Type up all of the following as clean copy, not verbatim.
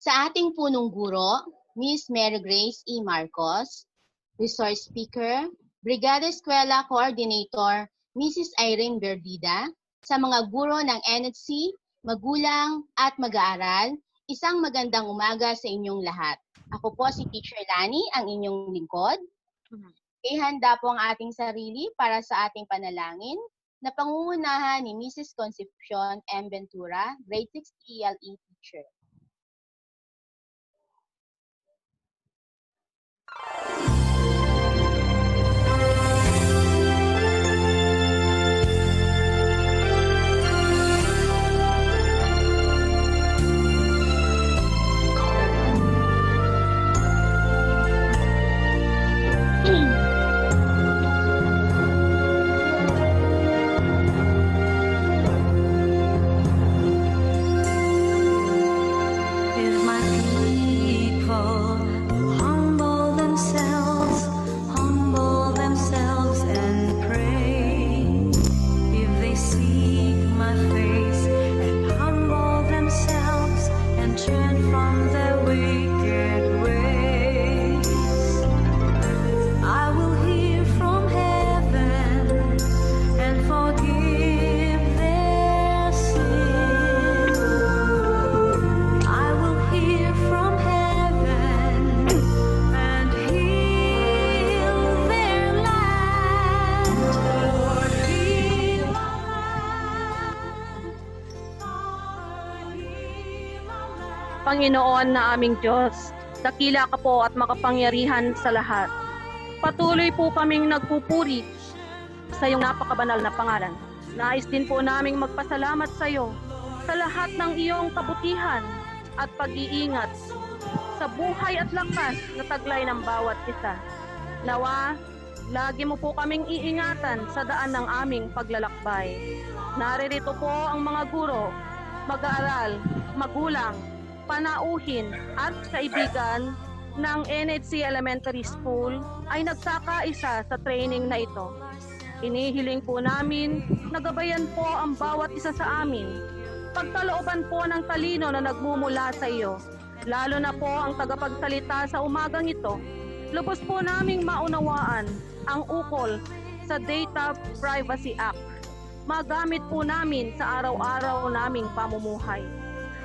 Sa ating punong guro, Ms. Mary Grace E. Marcos, Resource Speaker, Brigada Eskwela Coordinator, Mrs. Irene Berdida, sa mga guro ng NHC, magulang at mag-aaral, isang magandang umaga sa inyong lahat. Ako po si Teacher Lani, ang inyong lingkod. Ihanda po ang ating sarili para sa ating panalangin na pangungunahan ni Mrs. Concepcion M. Ventura, Grade 6 ELE Teacher. Panginoon na aming Diyos, dakila ka po at makapangyarihan sa lahat. Patuloy po kaming nagpupuri sa iyong napakabanal na pangalan. Nais din po naming magpasalamat sa iyo sa lahat ng iyong kabutihan at pag-iingat sa buhay at lakas na taglay ng bawat isa. Nawa, lagi mo po kaming iingatan sa daan ng aming paglalakbay. Naririto po ang mga guro, mag-aaral, magulang, panauhin at kaibigan ng NHC Elementary School ay nagkakaisa sa training na ito. Inihiling po namin na gabayan po ang bawat isa sa amin. Pagkalooban po ng talino na nagmumula sa iyo, lalo na po ang tagapagsalita sa umagang ito. Lubos po naming maunawaan ang ukol sa Data Privacy Act. Magamit po namin sa araw-araw naming pamumuhay.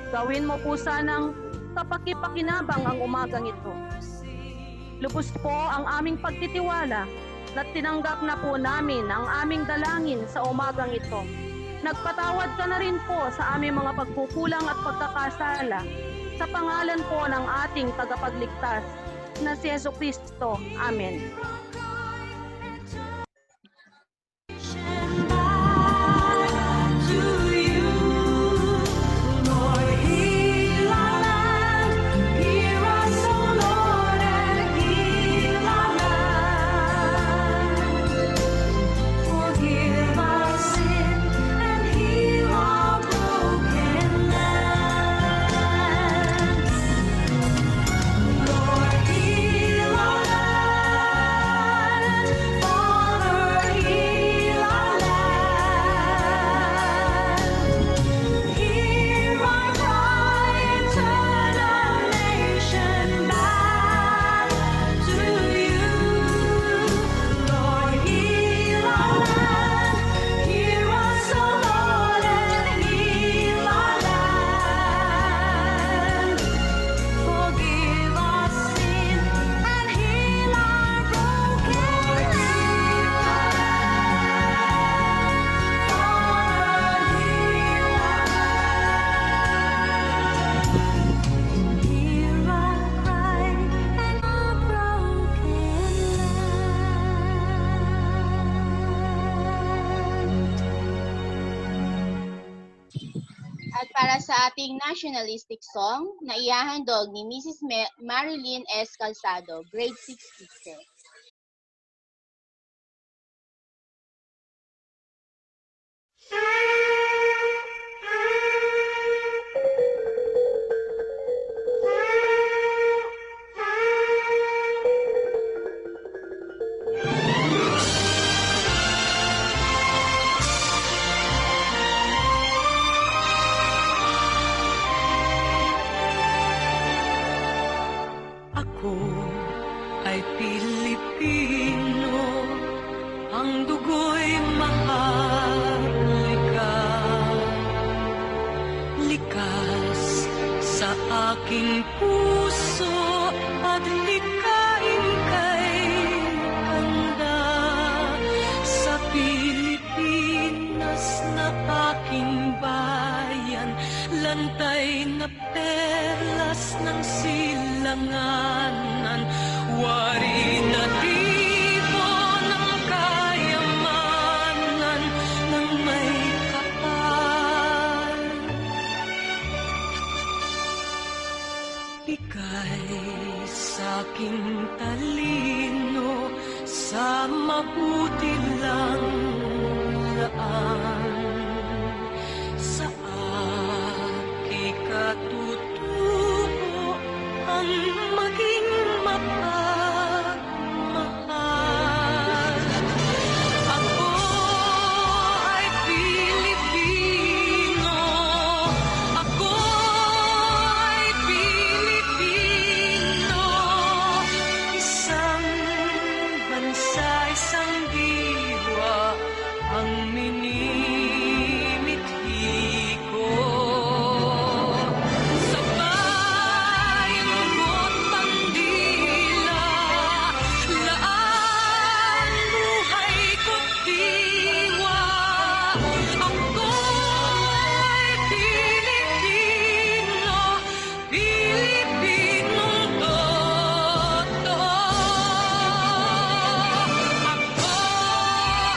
Gawin mo po sanang kapakipakinabang ang umagang ito. Lubos po ang aming pagtitiwala na tinanggap na po namin ang aming dalangin sa umagang ito. Nagpatawad ka na rin po sa aming mga pagkukulang at pagkakasala sa pangalan po ng ating tagapagligtas na si Jesucristo. Amen. At para sa ating nationalistic song na ihahandog ni Mrs. Marilyn S. Calzado, Grade 6 Teacher. aking puso at likain kay handa sa Pilipinas na aking bayan, lantay na perlas ng silanganan, wari na tibo ng kayamanan ng may kapal. Bigay sa'king talino sa mabuti lang laan, sa ikatutuo ang maging mapagmahal. Ako ay Pilipino, ako ay Pilipino, isang bansa, isang diwa ang minimithi ko. Sa bayang mo't bandila, laan buhay ko't diwa. Ako ay Pilipino, Pilipinong totoo. Ako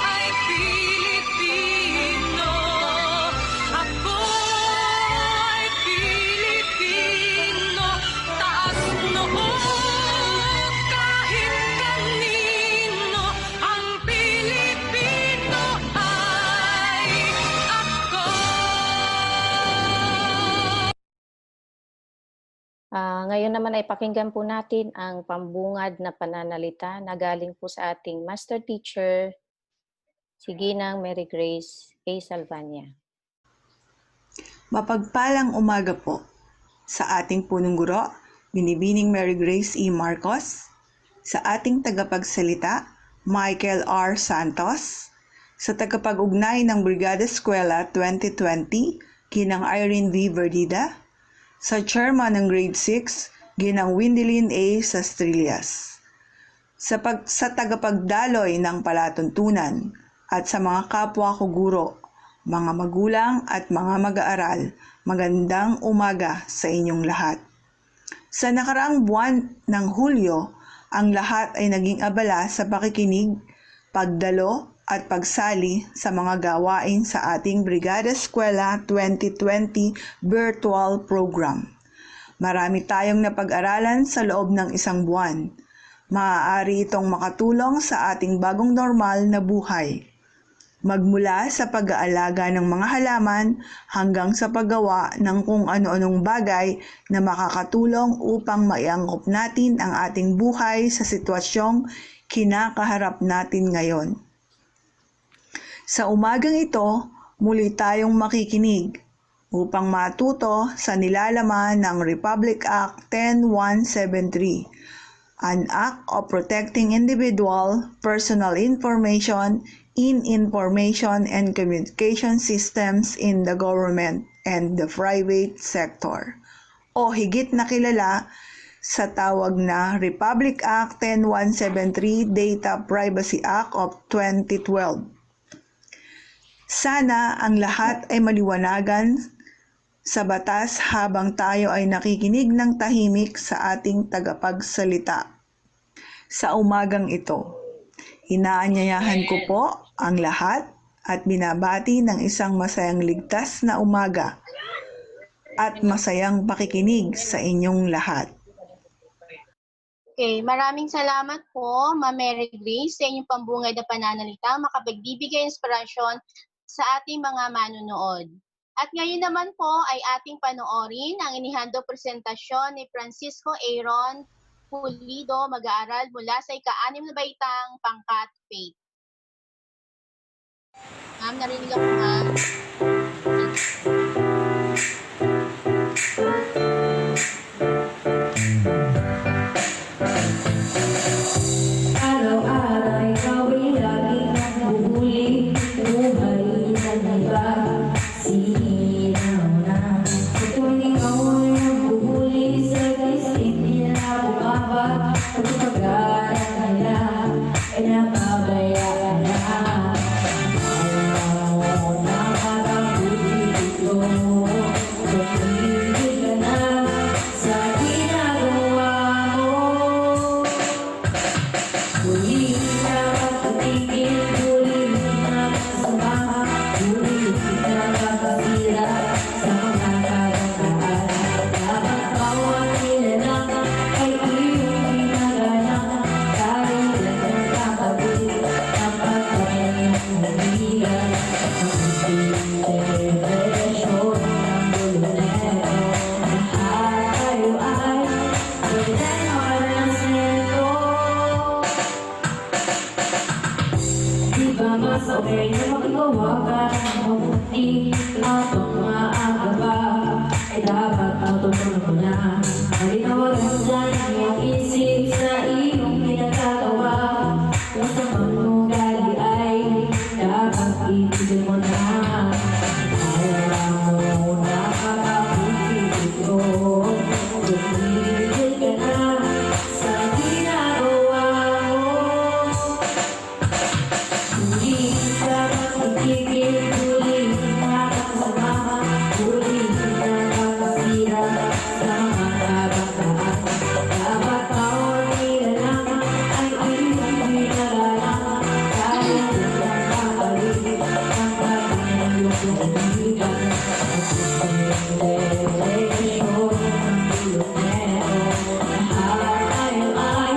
ay Pilipino, ako ay Pilipino, taas noo kahit kanino, ang Pilipino ay ako. Ngayon naman ay pakinggan po natin ang pambungad na pananalita na galing po sa ating Master Teacher, si Ginang Mary Grace A. Salvania. Mapagpalang umaga po sa ating punong guro, Binibining Mary Grace E. Marcos, sa ating tagapagsalita, Michael R. Santos, sa tagapag-ugnay ng Brigada Eskwela 2020, Ginang Irene V. Verdida, sa chairman ng Grade 6, Ginang Windelyn A. Sastrillas, sa tagapagdaloy ng palatuntunan at sa mga kapwa ko guro, mga magulang at mga mag-aaral, magandang umaga sa inyong lahat. Sa nakaraang buwan ng Hulyo, ang lahat ay naging abala sa pakikinig, pagdalo at pagsali sa mga gawain sa ating Brigada Eskwela 2020 virtual program. Marami tayong napag-aralan sa loob ng isang buwan. Maaari itong makatulong sa ating bagong normal na buhay. Magmula sa pag-aalaga ng mga halaman hanggang sa paggawa ng kung ano-anong bagay na makakatulong upang maiangkop natin ang ating buhay sa sitwasyong kinakaharap natin ngayon. Sa umagang ito, muli tayong makikinig upang matuto sa nilalaman ng Republic Act 10173, an Act of Protecting Individual Personal Information in Information and Communication Systems in the Government and the Private Sector, o higit na kilala sa tawag na Republic Act 10173 Data Privacy Act of 2012. Sana ang lahat ay maliwanagan sa batas habang tayo ay nakikinig ng tahimik sa ating tagapagsalita. Sa umagang ito, inaanyayahan ko po ang lahat at binabati ng isang masayang ligtas na umaga at masayang pakikinig sa inyong lahat. Okay, maraming salamat po, Ma'am Mary Grace, sa inyong pambungad na pananalita, makapagbibigay inspirasyon sa ating mga manunood. At ngayon naman po ay ating panoorin ang inihando presentasyon ni Francisco Aaron Pulido, mag-aaral mula sa ika-6 na baitang pangkat faith. Ma'am, narinig ako, ma'am. Araw-araw ikaw ay laging nagbubuli, buhay ng iba, sinaw na. Ito'y ikaw ay nagbubuli, Habang maaga pa ay dapat matutunan mo na. Malinawagan dyan ang iyong isip sa iyong pinagkagawa. Kung sa manugali ay dapat itigil mo na. Alam mo nakakabuti ito. Tumigil ka na sa ginagawa mo. Huli ka magtitigil, huli nakakasama, huli nakakasira sa mga kabataan. Dapat bawat nilalang ay iyong pinagalang. Kaya lang kakalik ang pag-iyong kaibigan. At isang desisyon ng pilonero. Lahat tayo ay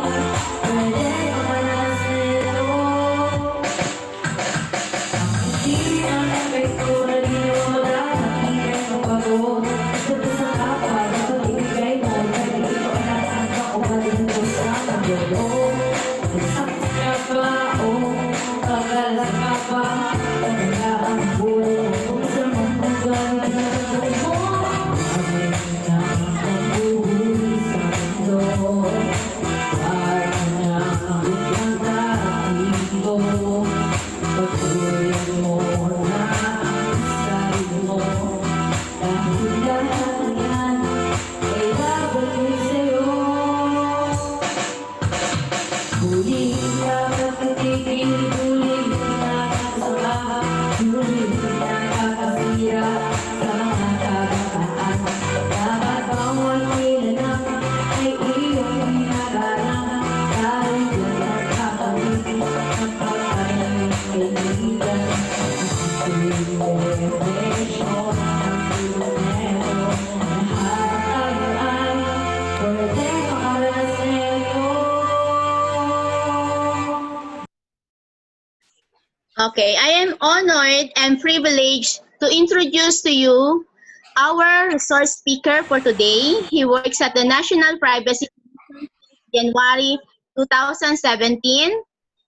pwede makalas nito. Hindi ang epekto na wala nakikita ng pagod. Ito sa kapwa, dapat ibigay mo. Dahil ito ay nasaan ka o malinto sa magulo. Sakit ka ba o kagalas ka ba? Talaga ang bulo. Kung sa mga galing na mo, abay na ang buhuli sa mundo. Para na ang biglang dito. Patuloy mo na ang sarili mo. Dahil lahat ng yan ay dapat din sa'yo. Huli ka magtitigil, huli nakakasama, huli nakakasira sa mga kabataan. Dapat bawat nilalang ay iyong pinagalang. Dahil yan ang kakawin ng pagkakayang kaibigan. Desisyon ng pilonero. Lahat tayo ay pwede makaranas nito. Okay, I am honored and privileged to introduce to you our resource speaker for today. He works at the National Privacy Commission since January 2017.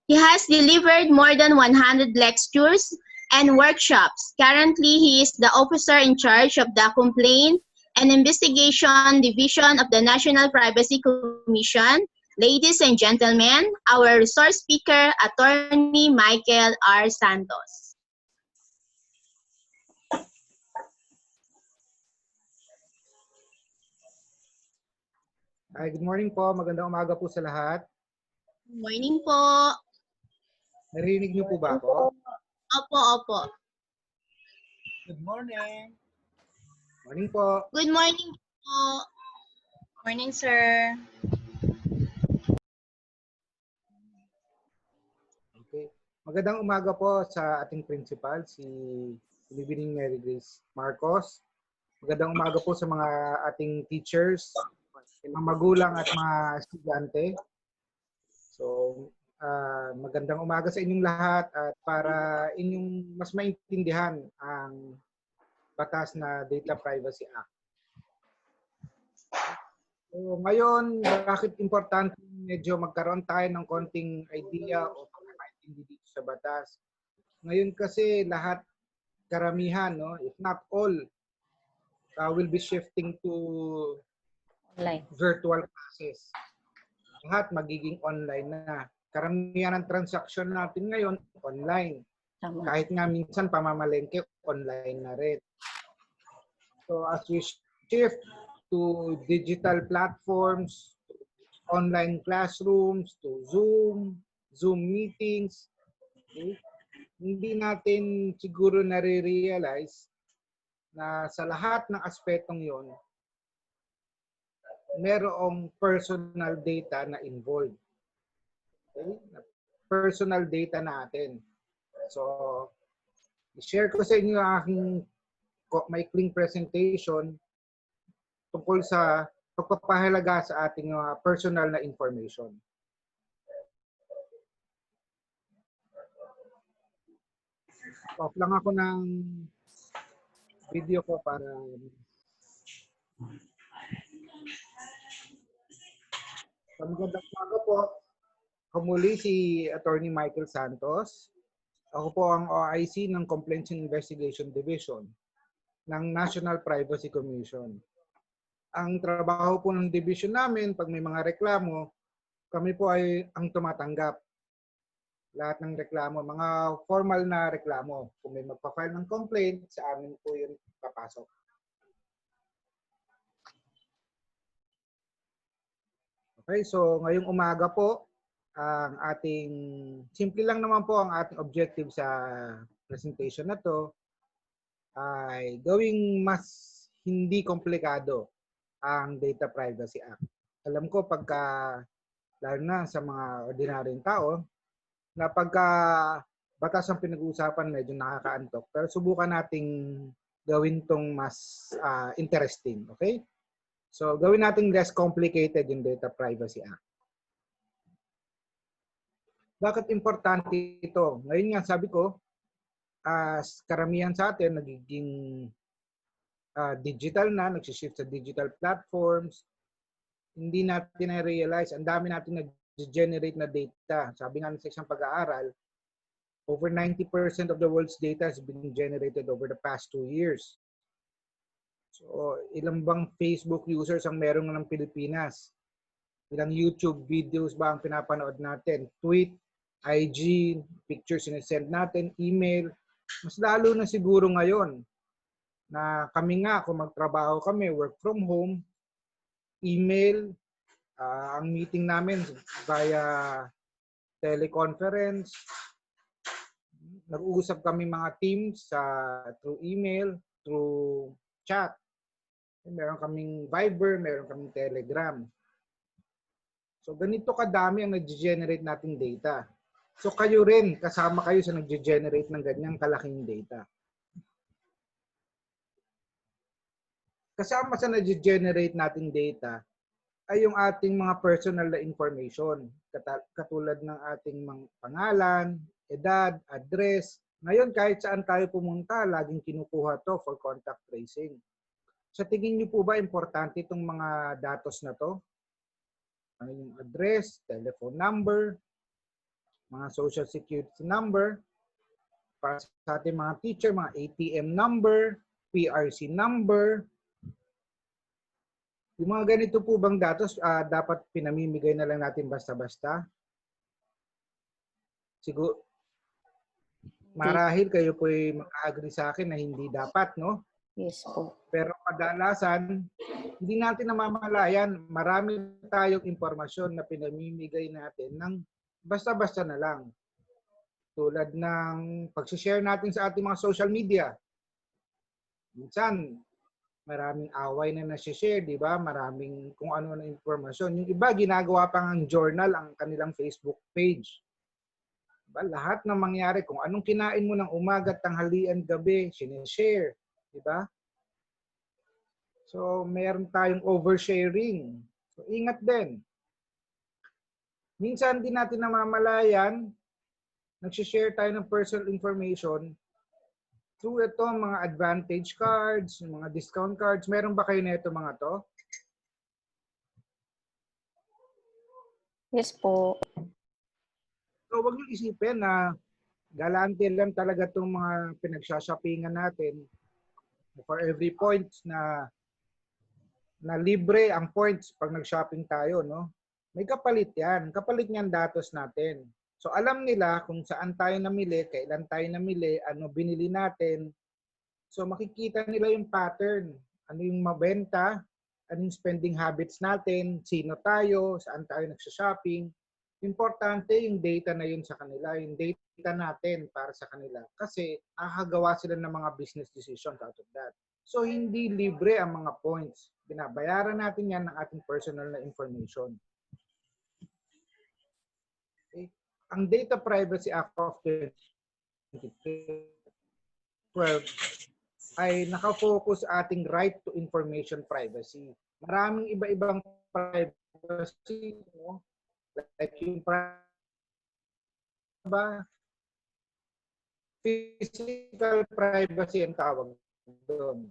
He has delivered more than 100 lectures and workshops. Currently, he is the officer in charge of the Complaint and Investigation Division of the National Privacy Commission. Ladies and gentlemen, our resource speaker, Attorney Michael R. Santos. Hi, good morning po. Magandang umaga po sa lahat. Good morning po. Narinig niyo po ba ako? Opo, opo. Good morning. Morning po. Good morning po. Morning, sir. Okay. Magandang umaga po sa ating principal, si Binibining Mary Grace Marcos. Magandang umaga po sa mga ating teachers, mga magulang at mga estudyante. So, magandang umaga sa inyong lahat at para inyong mas maintindihan ang batas na Data Privacy Act. So, ngayon, bakit importante medyo magkaroon tayo ng konting idea o pagkakaintindi dito sa batas? Ngayon kasi lahat, karamihan, no, if not all, will be shifting to Online. virtual classes. Lahat magiging online na. Karamihan ng transaction natin ngayon, online. Tama. Kahit nga minsan pamamalengke, online na rin. So as we shift to digital platforms, online classrooms, to Zoom meetings, okay, hindi natin siguro nare-realize na sa lahat ng aspetong yon, merong personal data na involved. Okay? Personal data natin. So, i-share ko sa inyo ang aking maikling presentation tungkol sa pagpapahalaga sa ating personal na information. Off lang ako ng video ko para magandang umaga po. Ako muli si Attorney Michael Santos. Ako po ang OIC ng Complaints and Investigation Division ng National Privacy Commission. Ang trabaho po ng division namin, pag may mga reklamo, kami po ay ang tumatanggap. Lahat ng reklamo, mga formal na reklamo. Kung may magpa-file ng complaint, sa amin po yun papasok. Okay, so ngayong umaga po, ang ating, simple lang naman po ang ating objective sa presentation na to ay gawing mas hindi komplikado ang Data Privacy Act. Alam ko pagka, lalo na sa mga ordinaryong tao, na pagka batas ang pinag-uusapan medyo nakakaantok. Pero subukan nating gawin tong mas interesting. Okay? So gawin nating less complicated yung Data Privacy Act. Bakit importante ito? Ngayon nga sabi ko, karamihan sa atin nagiging digital na, nagsishift sa digital platforms. Hindi natin na-realize, ang dami natin nag-generate na data. Sabi nga sa isang pag-aaral, over 90% of the world's data has been generated over the past 2 years. So, ilang bang Facebook users ang meron ng Pilipinas? Ilang YouTube videos ba ang pinapanood natin? Tweet, IG, pictures sinesend natin, email. Mas lalo na siguro ngayon na kami nga, kung magtrabaho kami, work from home, email, ang meeting namin via teleconference, nag-uusap kami mga teams through email, through chat. Meron kaming Viber, meron kaming Telegram. So ganito kadami ang nag-generate nating data. So kayo rin, kasama kayo sa nag-generate ng ganyang kalaking data. Kasama sa nag-generate nating data ay yung ating mga personal na information. Katulad ng ating mga pangalan, edad, address. Ngayon, kahit saan tayo pumunta, laging kinukuha to for contact tracing. Sa tingin niyo po ba importante itong mga datos na to? Ano yung address, telephone number, mga social security number, para sa ating mga teacher, mga ATM number, PRC number. Yung mga ganito po bang datos, dapat pinamimigay na lang natin basta-basta? Siguro, marahil kayo po ay mag-agree sa akin na hindi dapat, no? Yes po. Pero kadalasan, hindi natin namamalayan, marami tayong impormasyon na pinamimigay natin ng basta-basta na lang. Tulad ng pag-share natin sa ating mga social media. Minsan, maraming away na nasi-share, di ba? Maraming kung ano na impormasyon. Yung iba, ginagawa pang ang journal ang kanilang Facebook page. Diba? Lahat ng mangyari, kung anong kinain mo ng umaga, tanghalian, gabi, sinishare. Di ba? So, meron tayong oversharing. So, ingat din. Minsan, di natin namamalayan, nagsishare tayo ng personal information through ito, mga advantage cards, mga discount cards. Meron ba kayo na ito mga to? Yes po. So, huwag niyo isipin na galante lang talaga itong mga pinagsashoppingan natin. For every points na libre ang points pag nag-shopping tayo, no? May kapalit yan. Kapalit niyan datos natin. So alam nila kung saan tayo namili, kailan tayo namili, ano binili natin. So makikita nila yung pattern. Ano yung mabenta, ano yung spending habits natin, sino tayo, saan tayo nagsha-shopping. Importante yung data na yun sa kanila, yung data natin para sa kanila. Kasi nakakagawa sila ng mga business decisions out of that. So hindi libre ang mga points. Binabayaran natin yan ng ating personal na information. Okay. Ang Data Privacy Act of 2012 ay nakafocus sa ating right to information privacy. Maraming iba-ibang privacy, no? Like yung physical privacy ang tawag doon.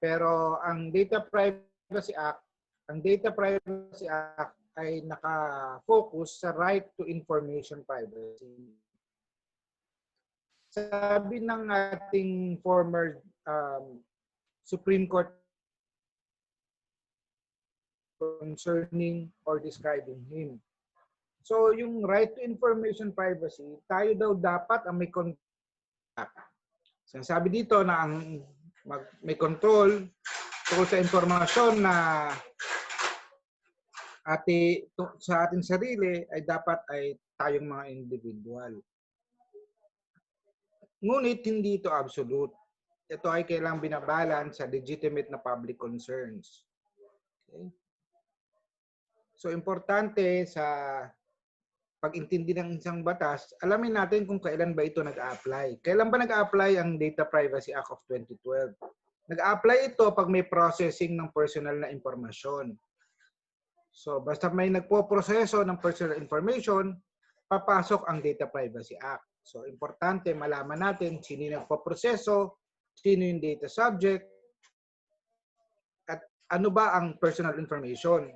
Pero ang Data Privacy Act ay naka-focus sa right to information privacy. sabi ng ating former Supreme Court concerning or describing him. So, yung right to information privacy, tayo daw dapat ang may control. Sinasabi dito na ang may control tungkol sa impormasyon na sa ating sarili ay dapat ay tayong mga individual. Ngunit hindi ito absolute. Ito ay kailangang binabalance sa legitimate na public concerns. Okay? So, importante sa pag-intindi ng isang batas, alamin natin kung kailan ba ito nag-a-apply. Kailan ba nag-a-apply ang Data Privacy Act of 2012? Nag-a-apply ito pag may processing ng personal na impormasyon. So, basta may nagpo-proseso ng personal information, papasok ang Data Privacy Act. So, importante malaman natin sino yung nagpo-proseso, sino yung data subject, at ano ba ang personal information.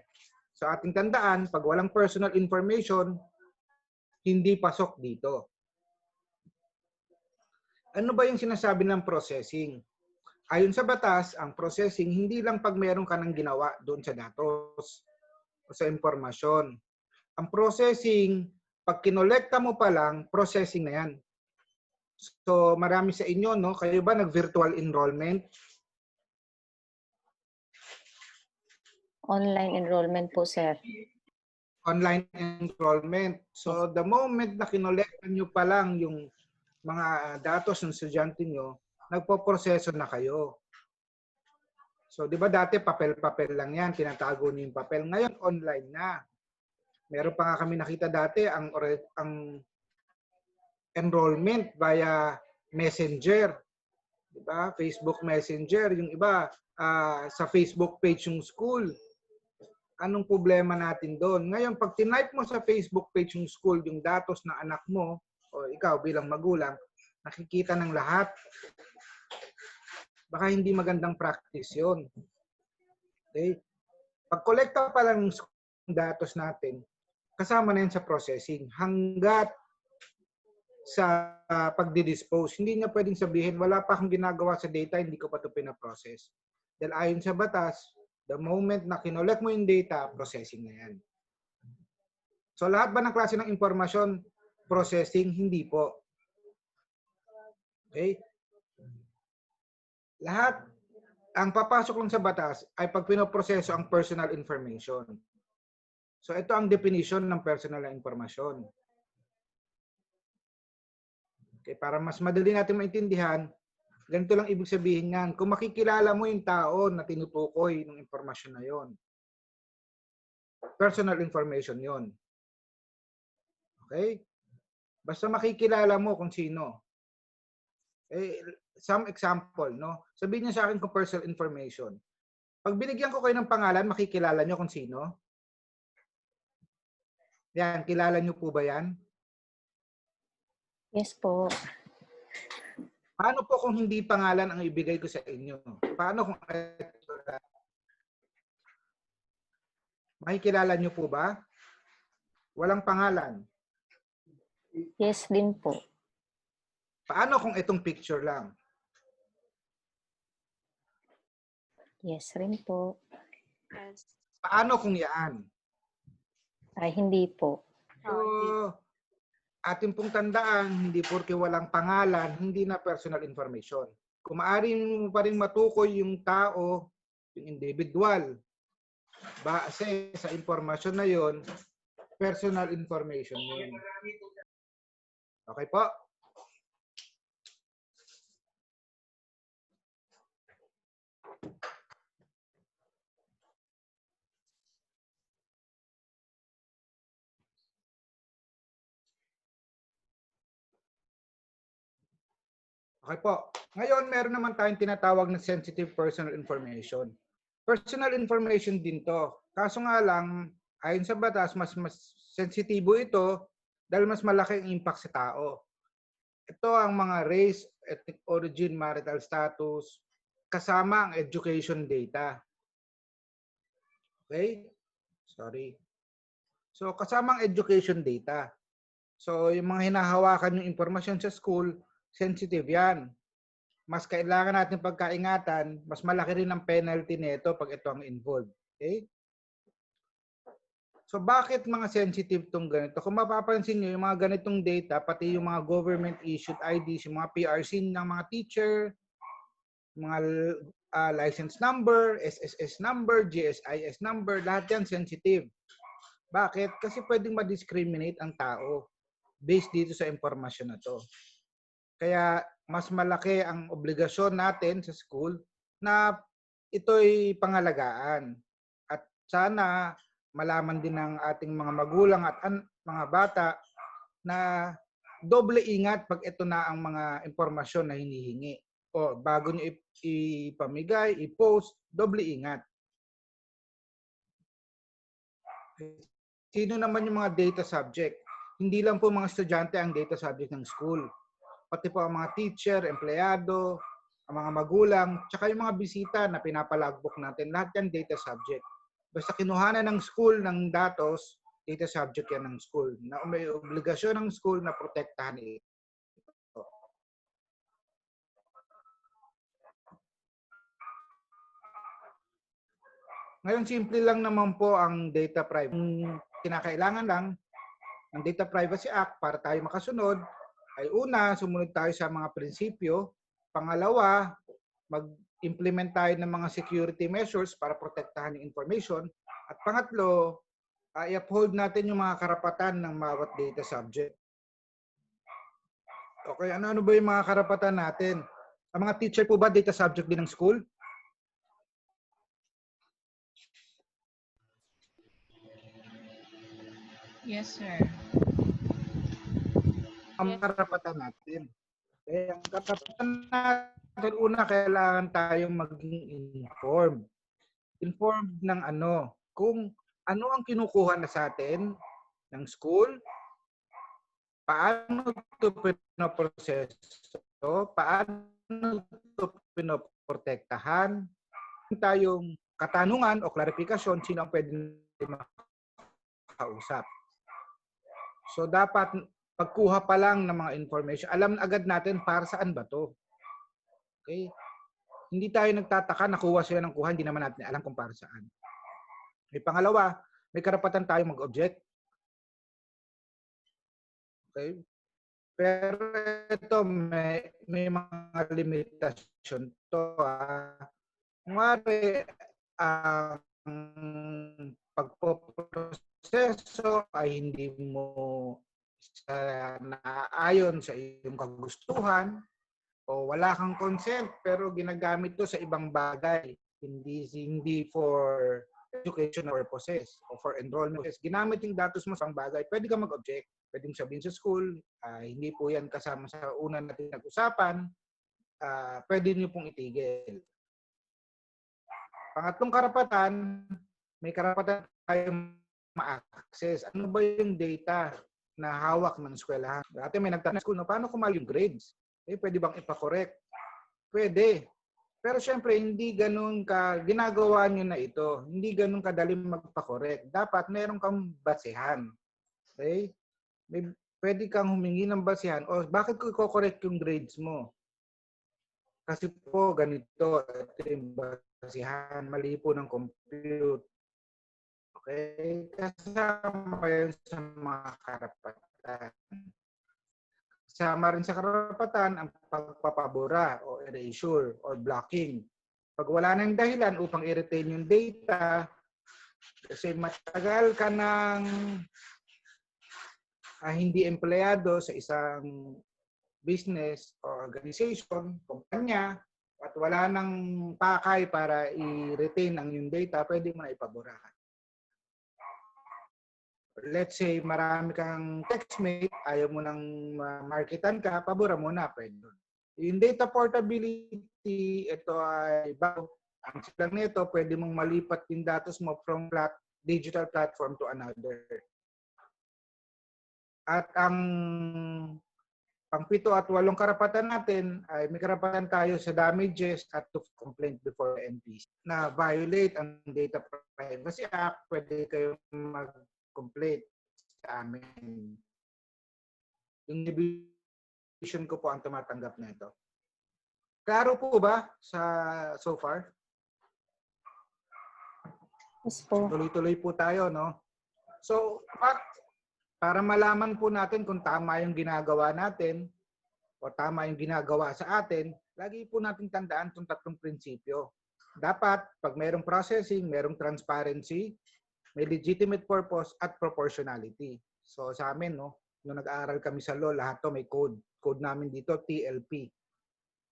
Sa ating tandaan, pag walang personal information, hindi pasok dito. Ano ba yung sinasabi ng processing? Ayon sa batas, ang processing hindi lang pag meron ka ng ginawa doon sa datos o sa impormasyon. Ang processing, pag kinolekta mo pa lang, processing na yan. So, marami sa inyo, no? Kayo ba nag-virtual enrollment? Online enrollment po, sir. Online enrollment. So, the moment na kinolekta nyo pa lang yung mga datos ng estudyante nyo, nagpo-proseso na kayo. So, di ba dati papel-papel lang yan, tinatago nyo yung papel. Ngayon, online na. Meron pa nga kami nakita dati ang enrollment via Messenger. Di ba? Facebook Messenger. Yung iba, sa Facebook page yung school. Anong problema natin doon? Ngayon, pag tinype mo sa Facebook page yung school, yung datos ng anak mo, o ikaw bilang magulang, nakikita ng lahat. Baka hindi magandang practice yun. Okay? Pag kolekta pa lang yung datos natin, kasama na yan sa processing. Hanggat sa pagdidispose, hindi niya pwedeng sabihin, wala pa akong ginagawa sa data, hindi ko pa ito pinaprocess. Dahil ayon sa batas, the moment na kinolect mo yung data, processing na yan. So lahat ba ng klase ng impormasyon, processing? Hindi po. Okay? Lahat, ang papasok lang sa batas ay pag pinoproseso ang personal information. So ito ang definition ng personal na impormasyon. Okay, para mas madali natin maintindihan, ganito lang ibig sabihin yan. Kung makikilala mo yung tao na tinutukoy ng impormasyon na yon, personal information yon. Okay? Basta makikilala mo kung sino. Some example, no? Sabihin niyo sa akin kung personal information. Pag binigyan ko kayo ng pangalan, makikilala niyo kung sino? Yan, kilala niyo po ba yan? Yes po. Paano po kung hindi pangalan ang ibigay ko sa inyo? Paano kung makikilala niyo po ba? Walang pangalan. Yes din po. Paano kung itong picture lang? Yes rin po. Paano kung yan? Ay, hindi po. So, atin pong tandaan, hindi porke walang pangalan, hindi na personal information. Kung maaari mo pa rin matukoy yung tao, yung individual, base sa informasyon na yon, personal information yun. Okay po? Okay po. Ngayon, meron naman tayong tinatawag na sensitive personal information. Personal information din to. Kaso nga lang, ayon sa batas, mas sensitibo ito dahil mas malaki ang impact sa tao. Ito ang mga race, ethnic origin, marital status, kasama ang education data. Okay? Sorry. So, kasama ang education data. So, yung mga hinahawakan yung impormasyon sa school, sensitive yan. Mas kailangan natin pagkaingatan, mas malaki rin ang penalty nito pag ito ang involved. Okay? So bakit mga sensitive tong ganito? Kung mapapansin nyo, yung mga ganitong data, pati yung mga government issued IDs, yung mga PRC ng mga teacher, mga license number, SSS number, GSIS number, lahat yan sensitive. Bakit? Kasi pwedeng ma-discriminate ang tao based dito sa impormasyon na to. Kaya mas malaki ang obligasyon natin sa school na ito'y pangalagaan. At sana malaman din ng ating mga magulang at mga bata na doble ingat pag ito na ang mga impormasyon na hinihingi. O bago nyo ipamigay, i-post, doble ingat. Sino naman yung mga data subject? Hindi lang po mga estudyante ang data subject ng school. Pati po ang mga teacher, empleyado, ang mga magulang, tsaka yung mga bisita na pinapalagbok natin, lahat yan data subject. Basta kinuhanan ng school ng datos, data subject yan ng school. Na may obligasyon ng school na protektahan ito. Ngayon, simple lang naman po ang data privacy. Kinakailangan lang ng Data Privacy Act para tayo makasunod ay una, sumunod tayo sa mga prinsipyo. Pangalawa, mag-implement tayo ng mga security measures para protektahan yung information. At pangatlo, i-uphold natin yung mga karapatan ng bawat data subject. Okay, ano ba yung mga karapatan natin? Ang mga teacher po ba data subject din ng school? Yes, sir. Ang karapatan natin. Eh, ang karapatan natin, una, kailangan tayong maging informed. Informed ng ano, kung ano ang kinukuha na sa atin ng school, paano ito pinoproseso, paano ito pinoprotektahan, tayong katanungan o klarifikasyon, sino ang pwede makausap. So dapat pagkuha pa lang ng mga information, alam agad natin para saan ba to. Okay? Hindi tayo nagtataka, nakuha siya ng kuha, hindi naman natin alam kung para saan. May pangalawa, may karapatan tayo mag-object. Okay? Pero ito, may mga limitasyon to. Kunwari, ang pagpoproseso ay hindi mo naayon sa iyong kagustuhan o wala kang consent pero ginagamit to sa ibang bagay, hindi for educational purposes o for enrollment. Ginamit yung datos mo sa bagay, pwede ka mag-object. Pwede mong sabihin sa school, hindi po yan kasama sa una natin nag-usapan, pwede niyo pong itigil. Pangatlong karapatan, may karapatan tayong ma-access. Ano ba yung data na hawak ng eskwelahan? Dati may nagtanong sa school, paano kumali yung grades? Pwede bang ipakorek? Pwede. Pero syempre, hindi ganun ginagawa nyo na ito. Hindi ganun kadaling magpakorek. Dapat meron kang basehan. Okay? Pwede kang humingi ng basehan. O bakit ko i-correct yung grades mo? Kasi po, ganito. Ito yung basehan. Mali po ng compute. Okay? Kasama yun sa mga karapatan. Kasama rin sa karapatan ang pagpapabura o erasure or blocking. Pag wala nang dahilan upang i-retain yung data, kasi matagal ka ng hindi empleyado sa isang business or organization, kumpanya, at wala nang pakay para i-retain ang yung data, pwede mo na ipabura. Let's say, marami kang textmate, ayaw mo nang marketan ka, pabura mo na, pwede. Yung data portability, ito ay bago. Ang silang nito, pwede mong malipat yung datos mo from digital platform to another. At ang pang-7 at 8 karapatan natin ay may karapatan tayo sa damages at to complaint before NPC. Na violate ang Data Privacy Act, pwede kayong mag-complaint sa amin. Yung institution ko po ang tumatanggap na ito. Klaro po ba sa so far? Yes po. Tuloy-tuloy po tayo, no? So, para malaman po natin kung tama yung ginagawa natin o tama yung ginagawa sa atin, lagi po natin tandaan itong tatlong prinsipyo. Dapat, pag mayroong processing, mayroong transparency, may legitimate purpose at proportionality. So, sa amin, no, nung nag-aaral kami sa law, lahat to may code. Code namin dito, TLP.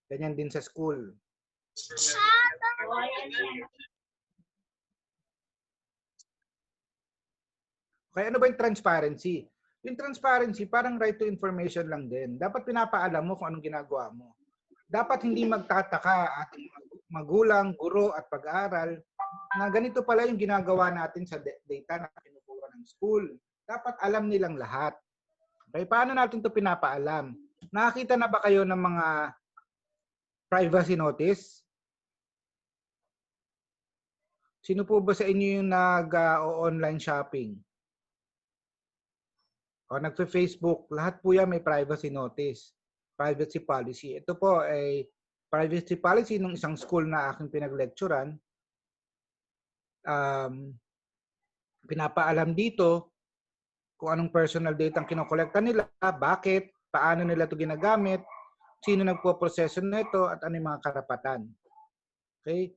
Ganyan din sa school. Kaya ano ba yung transparency? Yung transparency, parang right to information lang din. Dapat pinapaalam mo kung anong ginagawa mo. Dapat hindi magtataka ating magulang, guro at pag-aaral na ganito pala yung ginagawa natin sa data na kinukuha ng school. Dapat alam nilang lahat. Okay, paano natin ito pinapaalam? Nakakita na ba kayo ng mga privacy notice? Sino po ba sa inyo yung nag-online shopping? O nagfe-Facebook, lahat po yan may privacy notice, privacy policy. Ito po ay privacy policy ng isang school na aking pinag-lecturan. Pinapaalam dito kung anong personal data ang kinokolekta nila, bakit, paano nila ito ginagamit, sino nagpo-proseso nito, at ano yung mga karapatan. Okay?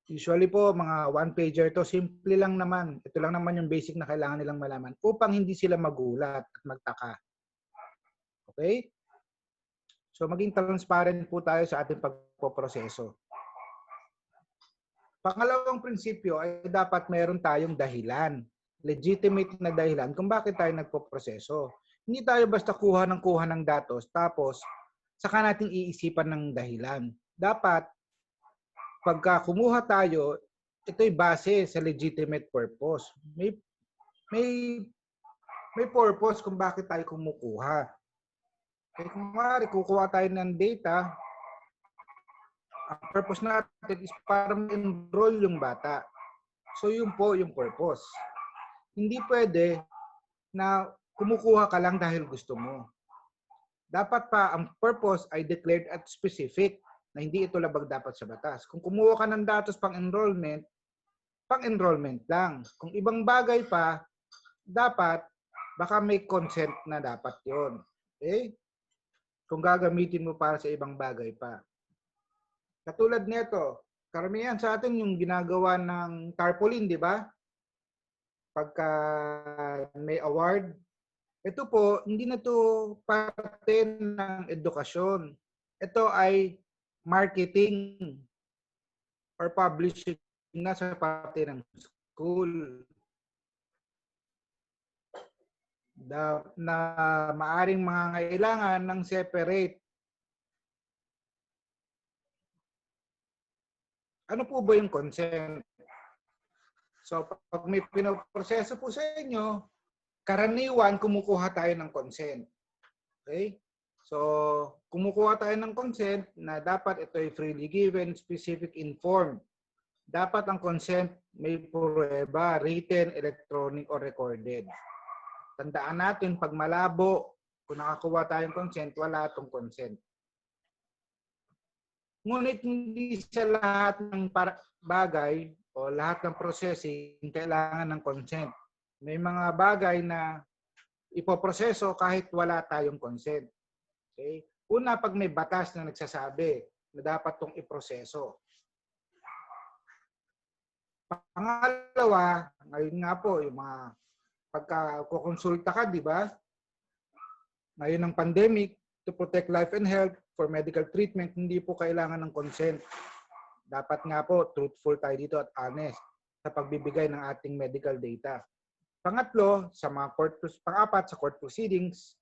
Usually po, mga one-pager to, simple lang naman. Ito lang naman yung basic na kailangan nilang malaman upang hindi sila magulat at magtaka. Okay? So, maging transparent po tayo sa ating pagpoproseso. Pangalawang prinsipyo ay dapat meron tayong dahilan. Legitimate na dahilan kung bakit tayo nagpoproseso. Hindi tayo basta kuha ng datos tapos saka natin iisipan ng dahilan. Dapat pagka kumuha tayo, ito'y base sa legitimate purpose. May purpose kung bakit tayo kumukuha. Kaya kung maaari, kukuha tayo ng data, ang purpose natin is para ma-enroll yung bata. So yun po yung purpose. Hindi pwede na kumukuha ka lang dahil gusto mo. Dapat pa ang purpose ay declared at specific na hindi ito labag dapat sa batas. Kung kumuha ka ng datos pang-enrollment lang. Kung ibang bagay pa, dapat, baka may consent na dapat yon. Okay? Kung gagamitin mo para sa ibang bagay pa. Katulad nito, karamihan sa atin yung ginagawa ng tarpaulin, di ba? Pagka may award, ito po, hindi na ito parte ng edukasyon. Ito ay marketing or publishing na sa parte ng school. Na maaring mangangailangan ng separate. Ano po ba yung consent? So, pag may pinoproseso po sa inyo, karaniwan kumukuha tayo ng consent. Okay? So, kumukuha tayo ng consent na dapat ito ay freely given, specific, informed. Dapat ang consent may pruweba, written, electronic, or recorded. Tandaan natin, pag malabo, kung nakakuha tayong consent, wala itong consent. Ngunit hindi sa lahat ng bagay o lahat ng processing kailangan ng consent. May mga bagay na ipoproseso kahit wala tayong consent. Okay? Una, pag may batas na nagsasabi na dapat itong iproseso. Pangalawa, ngayon nga po, yung mga pagka-kukonsulta ka, di ba? Ngayon ng pandemic, to protect life and health for medical treatment, hindi po kailangan ng consent. Dapat nga po, truthful tayo dito at honest sa pagbibigay ng ating medical data. Pangatlo, sa mga pang-apat, sa court proceedings.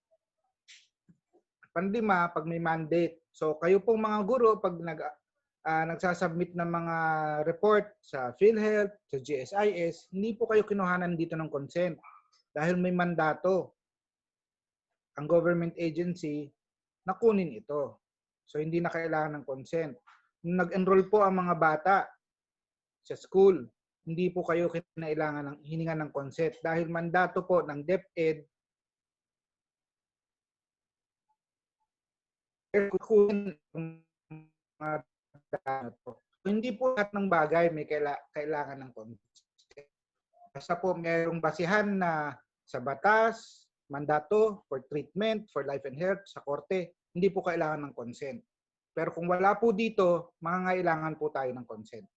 Panlima, pag may mandate. So, kayo pong mga guro, pag nagsasubmit ng mga report sa PhilHealth, sa GSIS, hindi po kayo kinuhanan dito ng consent dahil may mandato ang government agency na kunin ito. So, hindi na kailangan ng consent. Nung nag-enroll po ang mga bata sa school, hindi po kayo kinailangan ng hininga ng consent dahil mandato po ng DepEd kukunin ang mga data na to. Hindi po lahat ng bagay may kailangan ng consent. Basta po mayroong basihan na sa batas, mandato, for treatment, for life and health, sa korte, hindi po kailangan ng consent. Pero kung wala po dito, mangangailangan po tayo ng consent.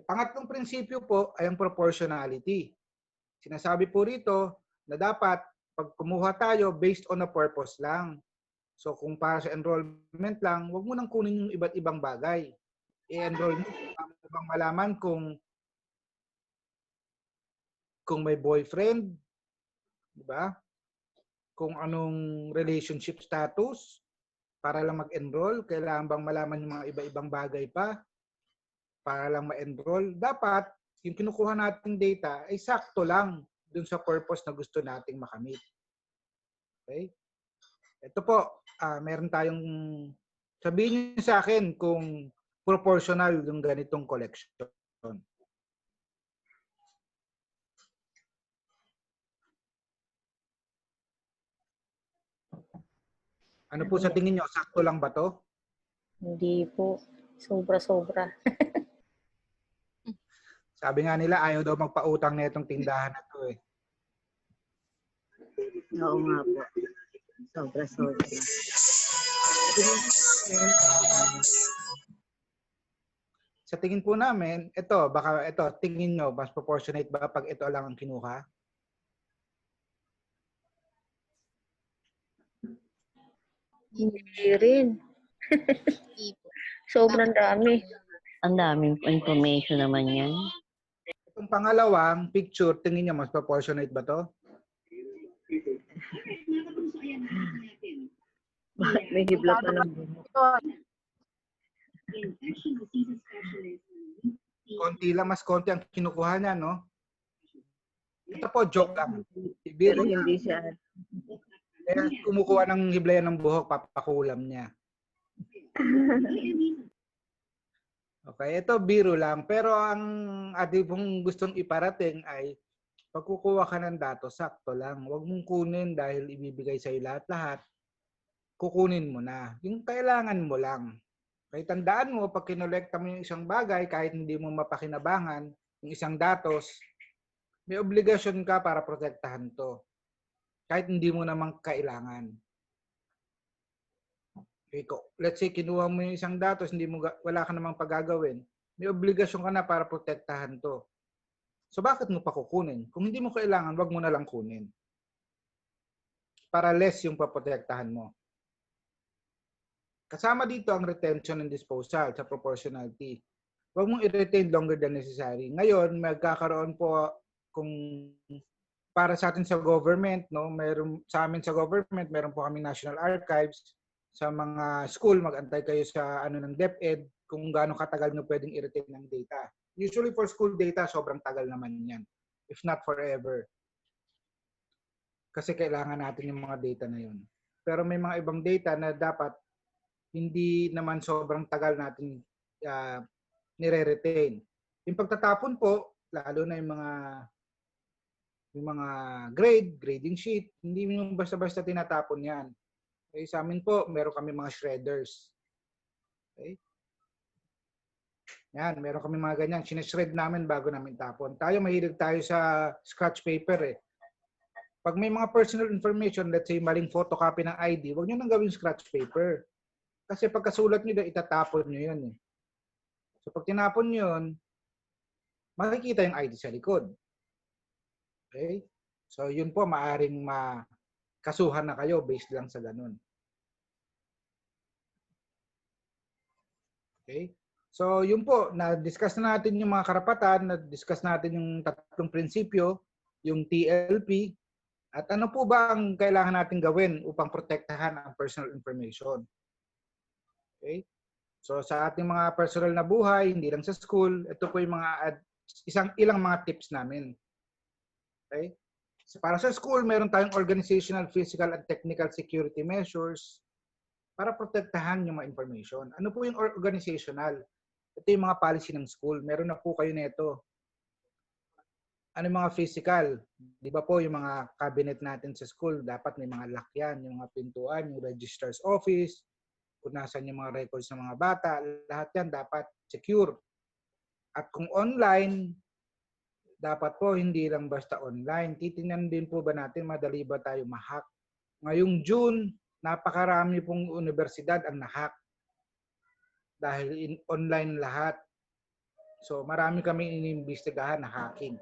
Pangatlong prinsipyo po ay ang proportionality. Sinasabi po rito na dapat pag kumuha tayo based on a purpose lang. So kung para sa enrollment lang, huwag mo nang kunin yung iba't ibang bagay. I-enroll mo bang malaman kung may boyfriend, di ba? Kung anong relationship status para lang mag-enroll, kailangan bang malaman yung mga iba-ibang bagay pa para lang ma-enroll. Dapat yung kinukuha nating data ay sakto lang dun sa purpose na gusto nating makamit. Okay? Ito po, meron tayong, sabihin niyo sa akin kung proportional yung ganitong collection. Ano po sa tingin niyo? Sakto lang ba to? Hindi po. Sobra-sobra. Sabi nga nila, ayaw daw magpautang na itong tindahan na to eh. Oo nga po. Sobra-sobra. Sa tingin po namin, ito, tingin nyo, mas proportionate ba pag ito lang ang kinuha? Hindi rin. Hindi po. Sobrang dami. Ang daming information naman yan. Itong pangalawang picture, tingin nyo, mas proportionate ba to? Bakit may hibla pa ng buhok? Konti lang, mas konti ang kinukuha niya, no? Ito po, joke lang. Pero Biro lang. hindi siya. Kaya kumukuha ng hiblayan ng buhok, papakulam niya. Okay, ito biro lang. Pero ang ating pong gustong iparating ay pagkukuha ka ng datos, sakto lang. Huwag mong kunin dahil ibibigay sa'yo lahat-lahat. Kukunin mo na. Yung kailangan mo lang. Kaya tandaan mo, pag kinolekta mo yung isang bagay, kahit hindi mo mapakinabangan, yung isang datos, may obligasyon ka para protektahan to. Kahit hindi mo naman kailangan. Okay, let's say, kinuha mo yung isang datos, wala ka namang pagagawin, may obligasyon ka na para protektahan to. So bakit mo pa kukunin? Kung hindi mo kailangan, wag mo na lang kunin. Para less yung paprotektahan mo. Kasama dito ang retention and disposal sa proportionality. Huwag mong i-retain longer than necessary. Ngayon, magkakaroon po kung para sa atin sa government, no, sa amin sa government, meron po kaming National Archives. Sa mga school, mag-antay kayo sa ng DepEd kung gaano katagal nyo pwedeng i-retain ng data. Usually for school data, sobrang tagal naman yan. If not forever. Kasi kailangan natin yung mga data na yun. Pero may mga ibang data na dapat hindi naman sobrang tagal natin nire-retain. Yung pagtatapon po, lalo na yung mga grading sheet, hindi mo basta-basta tinatapon yan. Okay, sa amin po, meron kami mga shredders. Okay? Yan, meron kami mga ganyan. Sinishred namin bago namin tapon. Mahilig tayo sa scratch paper eh. Pag may mga personal information, let's say maling photocopy ng ID, huwag nyo nang gawing scratch paper. Kasi pagkasulat nyo doon, itatapon nyo yun eh. So pag tinapon nyo yun, makikita yung ID sa likod. Okay? So yun po, maaring kasuhan na kayo based lang sa ganun. Okay? So, yun po, na-discuss na natin yung mga karapatan, na-discuss natin yung tatlong prinsipyo, yung TLP, at ano po ba ang kailangan natin gawin upang protektahan ang personal information. Okay? So, sa ating mga personal na buhay, hindi lang sa school, ito po yung ilang mga tips namin. Okay? So, para sa school, meron tayong organizational, physical, and technical security measures para protektahan yung mga information. Ano po yung organizational? Ito yung mga policy ng school. Meron na po kayo nito. Ano yung mga physical? Di ba po yung mga cabinet natin sa school, dapat may mga lock yan, yung mga pintuan, yung registrar's office, kung nasan yung mga records ng mga bata, lahat yan dapat secure. At kung online, dapat po hindi lang basta online. Titingnan din po ba natin madali ba tayo ma-hack? Ngayong June, napakarami pong universidad ang na-hack dahil online lahat. So marami kami iniimbestigahan na hacking.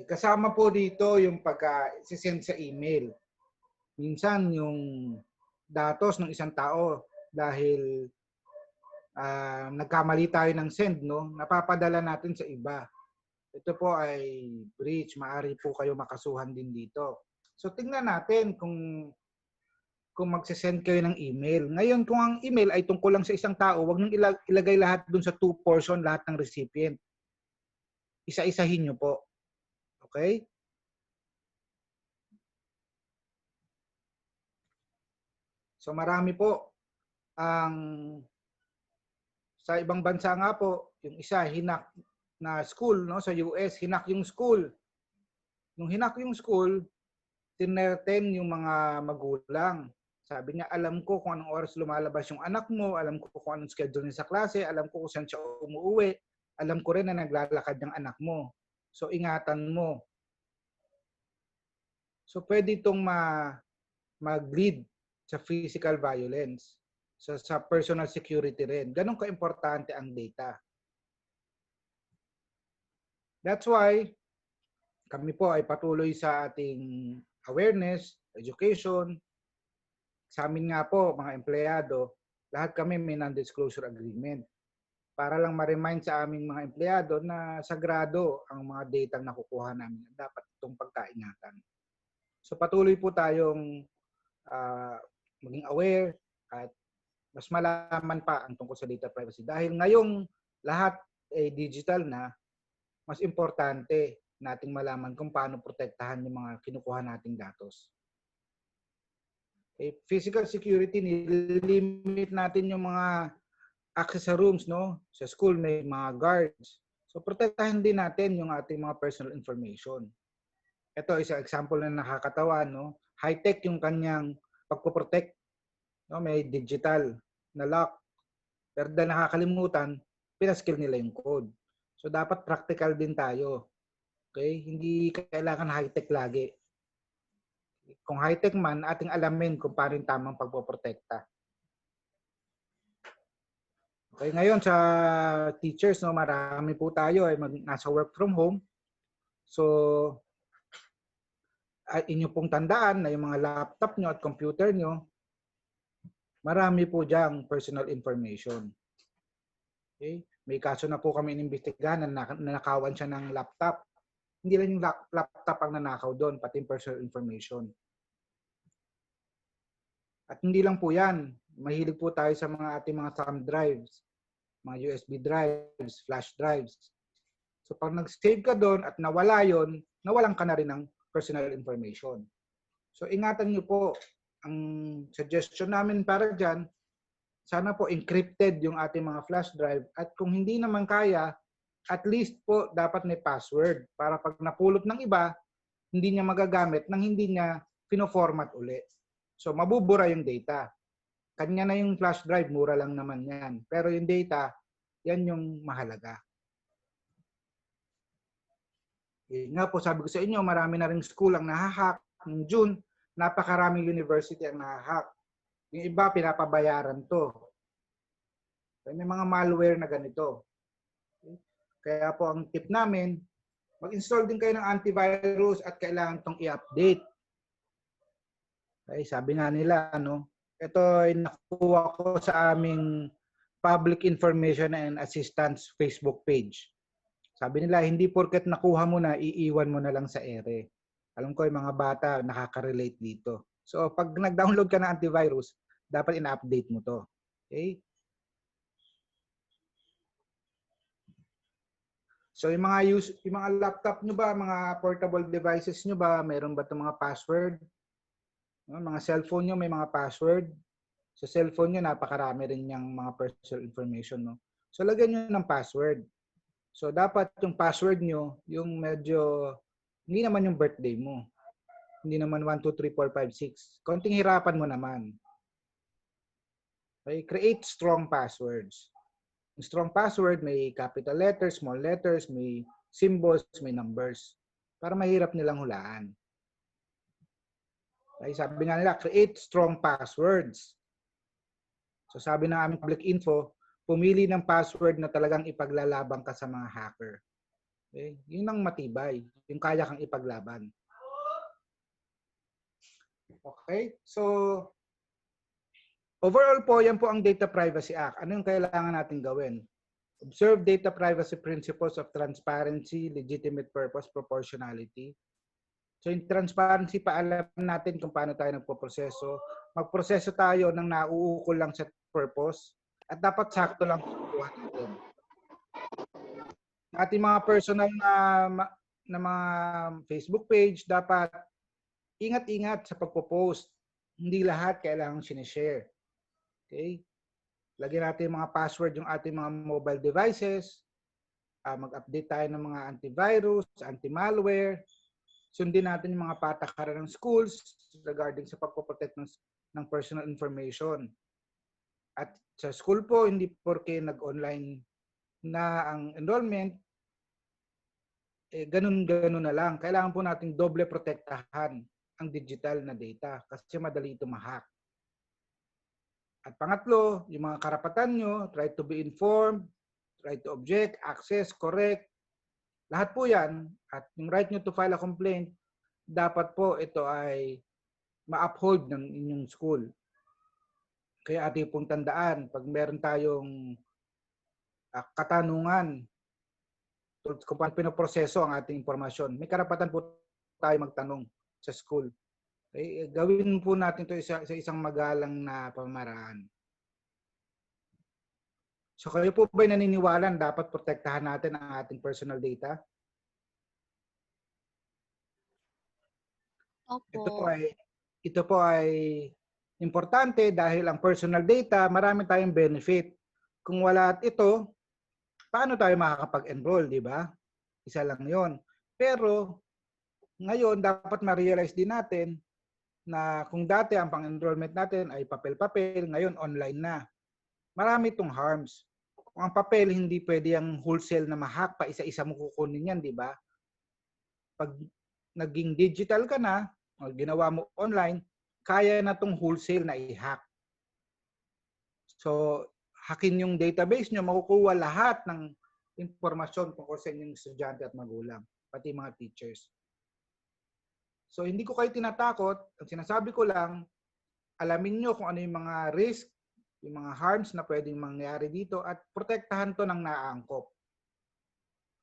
Kasama po dito yung pagka-send sa email. Minsan yung datos ng isang tao dahil nagkamali tayo ng send, no? Napapadala natin sa iba. Ito po ay breach. Maaari po kayo makasuhan din dito. So tingnan natin kung magsisend kayo ng email. Ngayon, kung ang email ay tungkol lang sa isang tao, huwag niyong ilagay lahat dun sa to portion, lahat ng recipient. Isa-isahin niyo po. Okay? So marami po ang sa ibang bansa nga po, yung isa hinak na school, no, sa US, hinak yung school. Nung hinak yung school, tinerten yung mga magulang. Sabi niya, alam ko kung anong oras lumalabas yung anak mo, alam ko kung anong schedule niya sa klase, alam ko kung saan siya umuwi, alam ko rin na naglalakad yung anak mo. So ingatan mo. So pwede itong mag-lead sa physical violence. So sa personal security rin. Ganun ka-importante ang data. That's why kami po ay patuloy sa ating awareness, education. Sa amin nga po, mga empleyado, lahat kami may non-disclosure agreement. Para lang ma-remind sa aming mga empleyado na sagrado ang mga data na nakukuha namin. Dapat itong pagkaingatan. So patuloy po tayong maging aware at mas malaman pa ang tungkol sa data privacy. Dahil ngayong lahat ay digital na, mas importante nating malaman kung paano protektahan yung mga kinukuha nating datos. Okay. Physical security, nilimit natin yung mga access sa rooms, no? Sa school may mga guards. So protektahan din natin yung ating mga personal information. Ito isang example na nakakatawa, no? High-tech yung kanyang pagpo-protect. No? May digital na lock. Pero dahil nakakalimutan, pinaskill nila yung code. So dapat practical din tayo. Okay? Hindi kailangan high-tech lagi. Kung high-tech man, ating alamin kung paano yung tamang pagpoprotekta. Okay, ngayon sa teachers, no, marami po tayo ay nasa work from home. So inyo pong tandaan na yung mga laptop nyo at computer nyo, marami po diyang personal information. Okay? May kaso na po kami inimbestigahan na nanakawan siya ng laptop. Hindi lang yung laptop ang nanakaw doon, pati yung personal information. At hindi lang po yan. Mahilig po tayo sa mga ating mga thumb drives, mga USB drives, flash drives. So pag nag-save ka doon at nawala yon, nawalan ka na rin ng personal information. So ingatan niyo po, ang suggestion namin para dyan, sana po encrypted yung ating mga flash drive at kung hindi naman kaya, at least po dapat may password para pag napulot ng iba, hindi niya magagamit nang hindi niya pino-format uli. So mabubura yung data. Kanya na yung flash drive, mura lang naman yan. Pero yung data, yan yung mahalaga. Nga po, sabi ko sa inyo, marami na ring school ang nahahack. Noong June, napakaraming university ang nahahack. Yung iba, pinapabayaran to. May mga malware na ganito. Kaya po ang tip namin, mag-install din kayo ng antivirus at kailangan itong i-update. Okay, sabi nga nila, no? Ito ay nakuha ko sa aming Public Information and Assistance Facebook page. Sabi nila, hindi porket nakuha mo na, iiwan mo na lang sa ere. Alam ko yung mga bata nakaka-relate dito. So pag nag-download ka ng antivirus, dapat ina-update mo to. Okay? So yung mga laptop nyo ba, mga portable devices nyo ba, mayroon ba itong mga password? Mga cellphone nyo may mga password. Sa cellphone nyo, napakarami rin yung mga personal information. No? So lagyan nyo ng password. So, dapat yung password nyo, yung medyo, hindi naman yung birthday mo. Hindi naman 1, 2, 3, 4, 5, 6. Konting hirapan mo naman. Okay? Create strong passwords. Yung strong password, may capital letters, small letters, may symbols, may numbers. Para mahirap nilang hulaan. Okay? Sabi nga nila, create strong passwords. So sabi ng aming public info, pumili ng password na talagang ipaglalabang ka sa mga hacker. Okay? Yun ang matibay. Yung kaya kang ipaglaban. Okay? So, overall po, yan po ang Data Privacy Act. Ano yung kailangan natin gawin? Observe data privacy principles of transparency, legitimate purpose, proportionality. So yung transparency, paalam natin kung paano tayo nagpoproseso. Magproseso tayo ng nauukol lang sa purpose at dapat sakto lang kukuha natin. Ating mga personal na mga Facebook page, dapat ingat-ingat sa pagpo-post. Hindi lahat kailangang sinishare. Okay? Lagyan natin yung mga password yung ating mga mobile devices. Mag-update tayo ng mga antivirus, anti-malware. Sundin natin yung mga patakaran ng schools regarding sa pagpoprotect ng personal information. At sa school po, hindi porke nag-online na ang enrollment, ganun-ganun na lang. Kailangan po natin doble protektahan ang digital na data kasi madali ito ma-hack. At pangatlo, yung mga karapatan nyo, try to be informed, try to object, access, correct. Lahat po yan. At yung right nyo to file a complaint, dapat po ito ay ma-uphold ng inyong school. Kaya ating pong tandaan, pag meron tayong katanungan kung paano pinoproseso ang ating impormasyon, may karapatan po tayo magtanong sa school. Okay? Gawin po natin ito sa isang magalang na pamamaraan. So kayo po ba'y naniniwala dapat protektahan natin ang ating personal data? Opo. Ito po ay importante dahil ang personal data, marami tayong benefit. Kung wala ito, paano tayo makakapag-enroll, di ba? Isa lang yon. Pero ngayon, dapat ma-realize din natin na kung dati ang pang-enrollment natin ay papel-papel, ngayon online na. Marami itong harms. Kung ang papel, hindi pwede ang wholesale na ma-hack, pa isa-isa mo kukunin yan, di ba? Pag naging digital ka na, o ginawa mo online, kaya na itong wholesale na i-hack. So, hackin yung database nyo, makukuha lahat ng impormasyon tungkol sa inyong estudyante at magulang, pati mga teachers. So, hindi ko kayo tinatakot. Ang sinasabi ko lang, alamin nyo kung ano yung mga risk, yung mga harms na pwedeng mangyari dito at protektahan to ng naaangkop.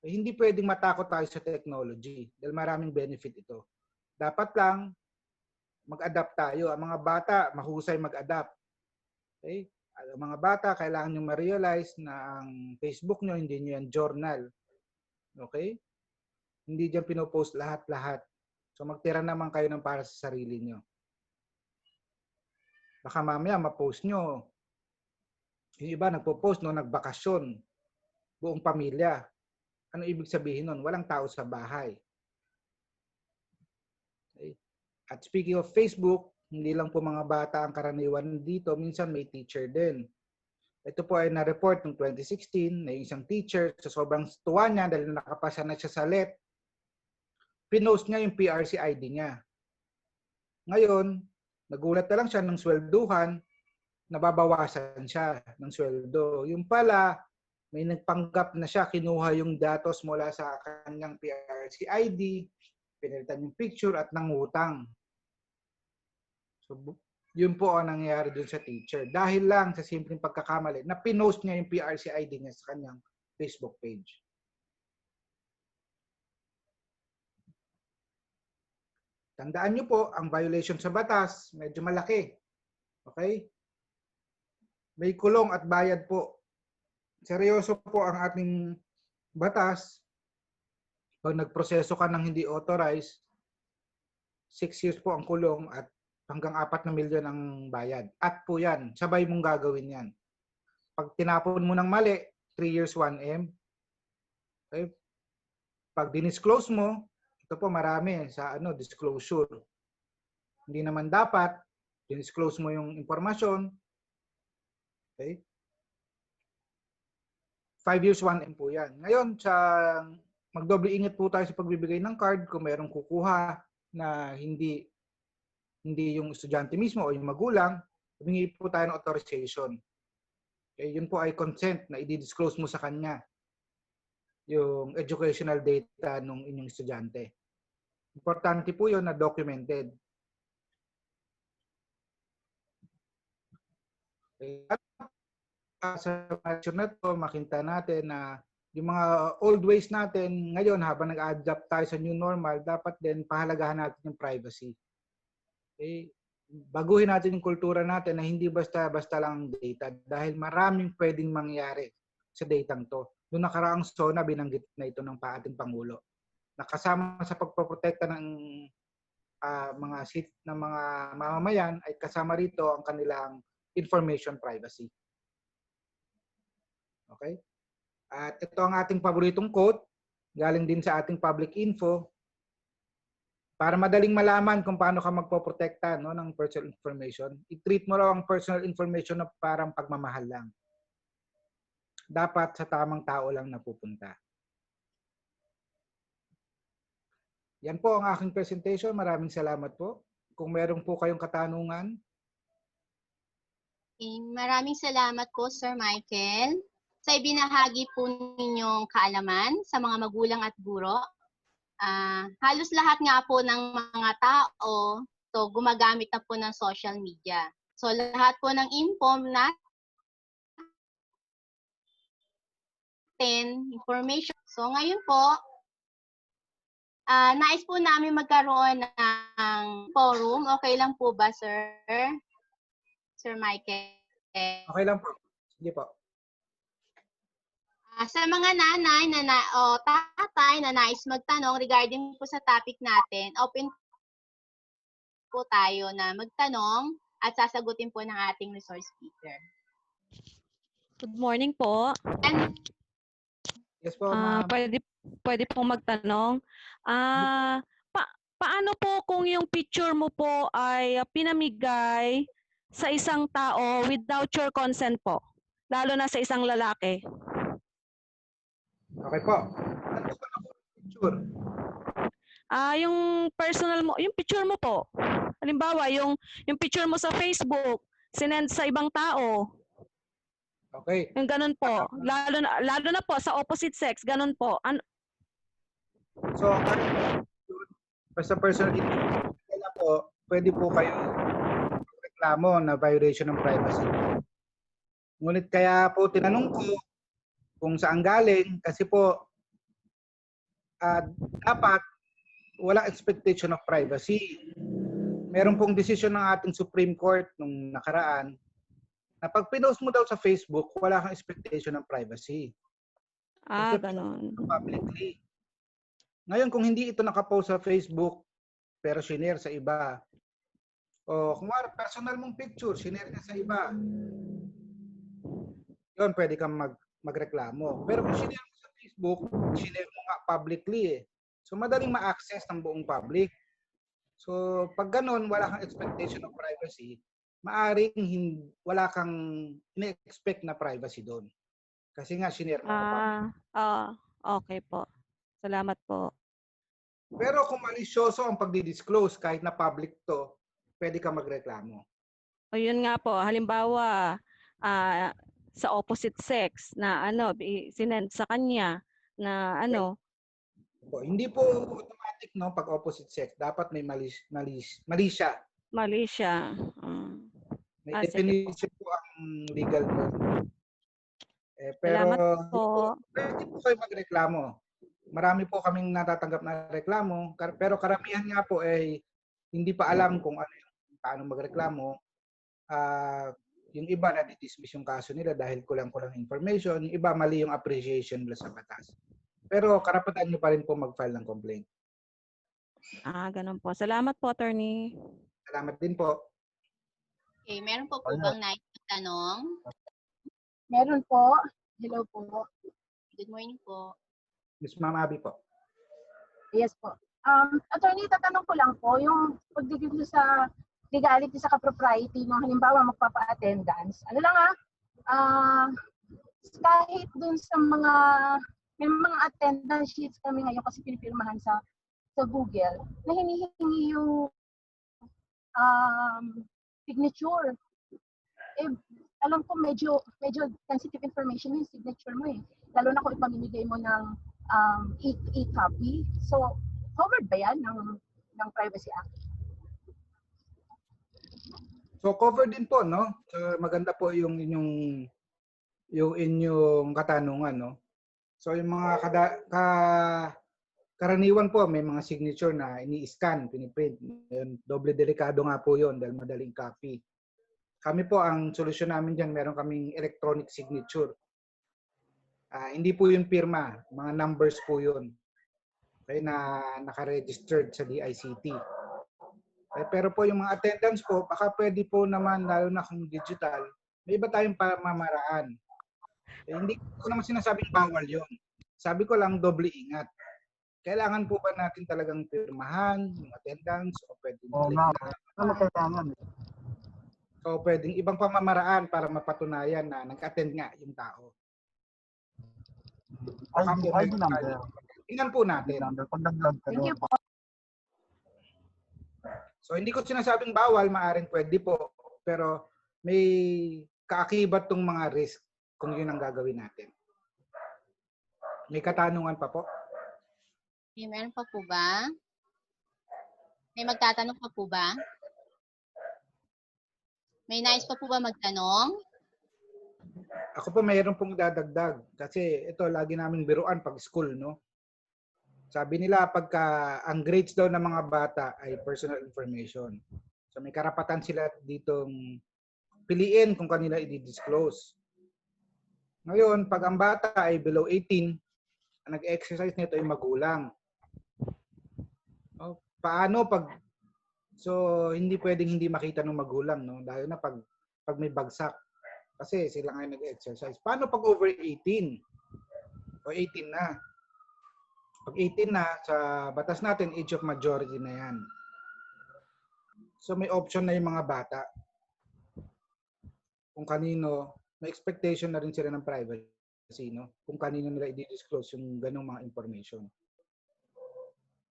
Hindi pwedeng matakot tayo sa technology dahil maraming benefit ito. Dapat lang mag-adapt tayo. Ang mga bata, mahusay mag-adapt. Okay? Ang mga bata, kailangan nyo ma-realize na ang Facebook nyo, hindi nyo yan journal. Okay? Hindi dyan pinopost lahat-lahat. So magtira naman kayo ng para sa sarili nyo. Baka mamaya ma-post nyo. Yung iba nagpo-post no, nagbakasyon. Buong pamilya. Ano ibig sabihin nun? Walang tao sa bahay. Okay. At speaking of Facebook, hindi lang po mga bata ang karaniwan dito. Minsan may teacher din. Ito po ay na-report noong 2016 na isang teacher sa sobrang tuwa niya dahil nakapasa na siya sa LET. Pinost niya yung PRC ID niya. Ngayon, nagulat na lang siya ng swelduhan, nababawasan siya ng sweldo. Yung pala, may nagpanggap na siya, kinuha yung datos mula sa kanyang PRC ID, pinalitan yung picture at nangutang. So, yun po ang nangyayari dun sa teacher. Dahil lang sa simpleng pagkakamali na pinost niya yung PRC ID niya sa kanyang Facebook page. Tandaan niyo po, ang violation sa batas, medyo malaki. Okay? May kulong at bayad po. Seryoso po ang ating batas. Pag nagproseso ka ng hindi authorized, 6 years po ang kulong at hanggang 4 na milyon ang bayad. At po yan, sabay mong gagawin yan. Pag tinapon mo ng mali, 3 years 1M. Okay? Pag dinisclose mo, ito po marami sa disclosure. Hindi naman dapat dinisclose mo yung impormasyon. Okay? 5 years 1M po yan. Ngayon, magdoble ingat po tayo sa pagbibigay ng card kung mayroong kukuha na hindi yung estudyante mismo o yung magulang, humingi po tayo ng authorization. Okay, yun po ay consent na i-disclose mo sa kanya yung educational data ng inyong estudyante. Importante po yun na documented. Okay. Sa lecture na to, makita natin na yung mga old ways natin ngayon habang nag-adapt tayo sa new normal, dapat din pahalagahan natin yung privacy. Okay? Baguhin natin yung kultura natin na hindi basta-basta lang data dahil maraming pwedeng mangyari sa datang to. Noong nakaraang SONA, binanggit na ito ng ating Pangulo. Nakasama sa pagpoprotekta ng mga mamamayan ay kasama rito ang kanilang information privacy. Okay? At ito ang ating paboritong quote, galing din sa ating public info, para madaling malaman kung paano ka magpoprotekta ng personal information. I-treat mo raw ang personal information na parang pagmamahal lang. Dapat sa tamang tao lang napupunta. Yan po ang aking presentation. Maraming salamat po. Kung meron po kayong katanungan. Maraming salamat po, Sir Michael, sa ibinahagi po ninyong kaalaman sa mga magulang at guro. Halos lahat nga po ng mga tao gumagamit na po ng social media. So lahat po ng info natin, information. So ngayon po, nais po namin magkaroon ng forum. Okay lang po ba, Sir? Sir Michael? Okay lang po. Sige po. Sa mga nanay o tatay na nais magtanong regarding po sa topic natin, open po tayo na magtanong at sasagutin po ng ating resource speaker. Good morning po. Yes po, ma'am. Pwede pong magtanong. Paano po kung yung picture mo po ay pinamigay sa isang tao without your consent po? Lalo na sa isang lalaki. Okay po. Ano po ang picture? Yung personal mo, yung picture mo po. Halimbawa, yung picture mo sa Facebook, sinend sa ibang tao. Okay. Yung ganun po. Lalo na po sa opposite sex, ganun po. So, sa personal information po, pwede po kayo reklamo na violation ng privacy. Ngunit kaya po tinanong ko kung saan galing kasi po dapat walang expectation of privacy. Meron pong desisyon ng ating Supreme Court nung nakaraan na pag pinost mo daw sa Facebook, wala kang expectation ng privacy. Ganon. Publicly. Ngayon, kung hindi ito nakapost sa Facebook, pero shinare sa iba, o kung personal mong picture, shinare ka sa iba, yun, pwede kang magreklamo. Pero kung shinare mo sa Facebook, shinare mo nga publicly eh. So, madaling ma-access ng buong public. So, pag ganun, wala kang expectation of privacy, maaring wala kang ina-expect na privacy doon. Kasi nga, shinare mo. Okay po. Salamat po. Pero kung malisyoso ang pagdi-disclose kahit na public to, pwede ka magreklamo. O yun nga po, halimbawa, sa opposite sex na sinend sa kanya na Hindi po automatic pag opposite sex, dapat may mali siya. Mali siya. May definition po ang legal term. Pero Salamat po. Pwede po kayo magreklamo. Marami po kaming natatanggap na reklamo, pero karamihan nga po ay hindi pa alam kung paano magreklamo. Yung iba na-dismiss yung kaso nila dahil kulang-kulang information. Yung iba mali yung appreciation nila sa batas. Pero karapatan nyo pa rin po mag-file ng complaint. Ganun po. Salamat po, attorney. Salamat din po. Okay, meron po bang nais na tanong? Meron po. Hello po. Good morning po. Miss Ma'am Abby po. Yes po. Attorney, tatanong ko lang po, yung pagdigil sa legality sa propriety no, halimbawa magpapa-attendance, ano lang kahit dun sa mga, may mga attendance sheets kami ngayon kasi pinipirmahan sa Google, na hinihingi yung signature. Alam ko medyo sensitive information yung signature mo eh. Lalo na kung ipamimigay mo ng e-copy. So, covered ba yan ng Privacy Act? So covered din po, no? Maganda po yung inyong katanungan, no? So yung mga karaniwan po may mga signature na ini-scan, piniprint. Doble delikado nga po 'yon dahil madaling copy. Kami po ang solusyon namin diyan, meron kaming electronic signature. Hindi po yung pirma, mga numbers po 'yon. Kaya na naka-registered sa DICT. Pero po yung mga attendance po, baka pwede po naman, lalo na kung digital, may iba tayong pamamaraan. Hindi ko naman sinasabing bawal yon. Sabi ko lang, doble ingat. Kailangan po ba natin talagang pirmahan yung attendance o pwedeng so pwedeng ibang pamamaraan para mapatunayan na nag-attend nga yung tao. Tingnan po natin. Thank you po. So hindi ko sinasabing bawal, maaring pwede po, pero may kaakibat tong mga risk kung yun ang gagawin natin. May katanungan pa po? Okay, meron pa po ba? May magtatanong pa po ba? May nais pa po ba magtanong? Ako po mayroon pong dadagdag kasi ito lagi naming biruan pag school, no? Sabi nila pagka ang grades daw ng mga bata ay personal information. So may karapatan sila ditong piliin kung kanila i-disclose. Ngayon, pag ang bata ay below 18, ang nag-exercise nito ay magulang. Paano pag hindi pwedeng hindi makita ng magulang, no? Dahil na pag may bagsak kasi sila nga nag-exercise. Paano pag over 18 o 18 na? Pag 18 na, sa batas natin, age of majority na yan. So may option na yung mga bata. Kung kanino, may expectation na rin sila ng privacy, no? Kung kanino nila i-disclose yung ganong mga information.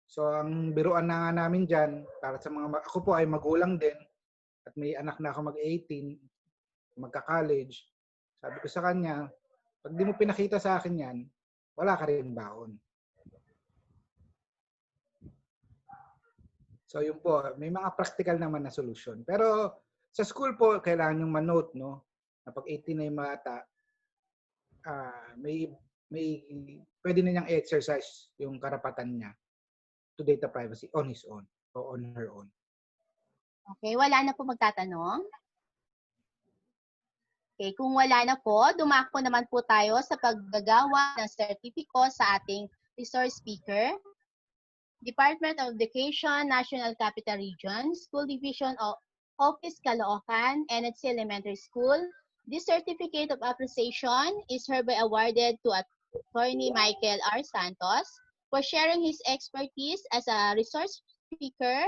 So ang biruan na nga namin dyan, para sa mga, ako po ay magulang din, at may anak na ako mag-18, magka-college, sabi ko sa kanya, pag di mo pinakita sa akin yan, wala ka rin baon. So yun po, may mga practical naman na solution. Pero sa school po, kailangan yung manote, no? Na pag 18 na yung bata, pwede na niyang exercise yung karapatan niya to data privacy on his own o on her own. Okay, wala na po magtatanong? Okay, kung wala na po, dumako naman po tayo sa paggagawa ng sertipiko sa ating resource speaker. Department of Education, National Capital Region, School Division of Office Caloocan, NHC Elementary School. This certificate of appreciation is hereby awarded to Attorney Michael R. Santos for sharing his expertise as a resource speaker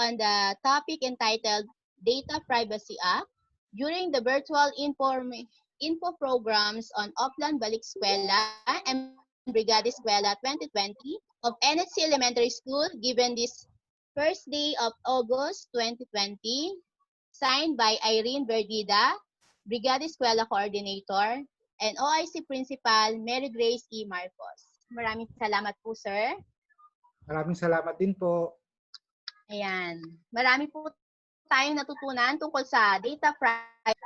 on the topic entitled Data Privacy Act during the virtual info programs on Oplan Balik Eskwela and Brigada Eskwela 2020 of NHC Elementary School given this first day of August 2020, signed by Irene Verdida, Brigada Eskwela Coordinator, and OIC Principal Mary Grace E. Marcos. Maraming salamat po, sir. Maraming salamat din po. Ayan. Marami po tayong natutunan tungkol sa Data Privacy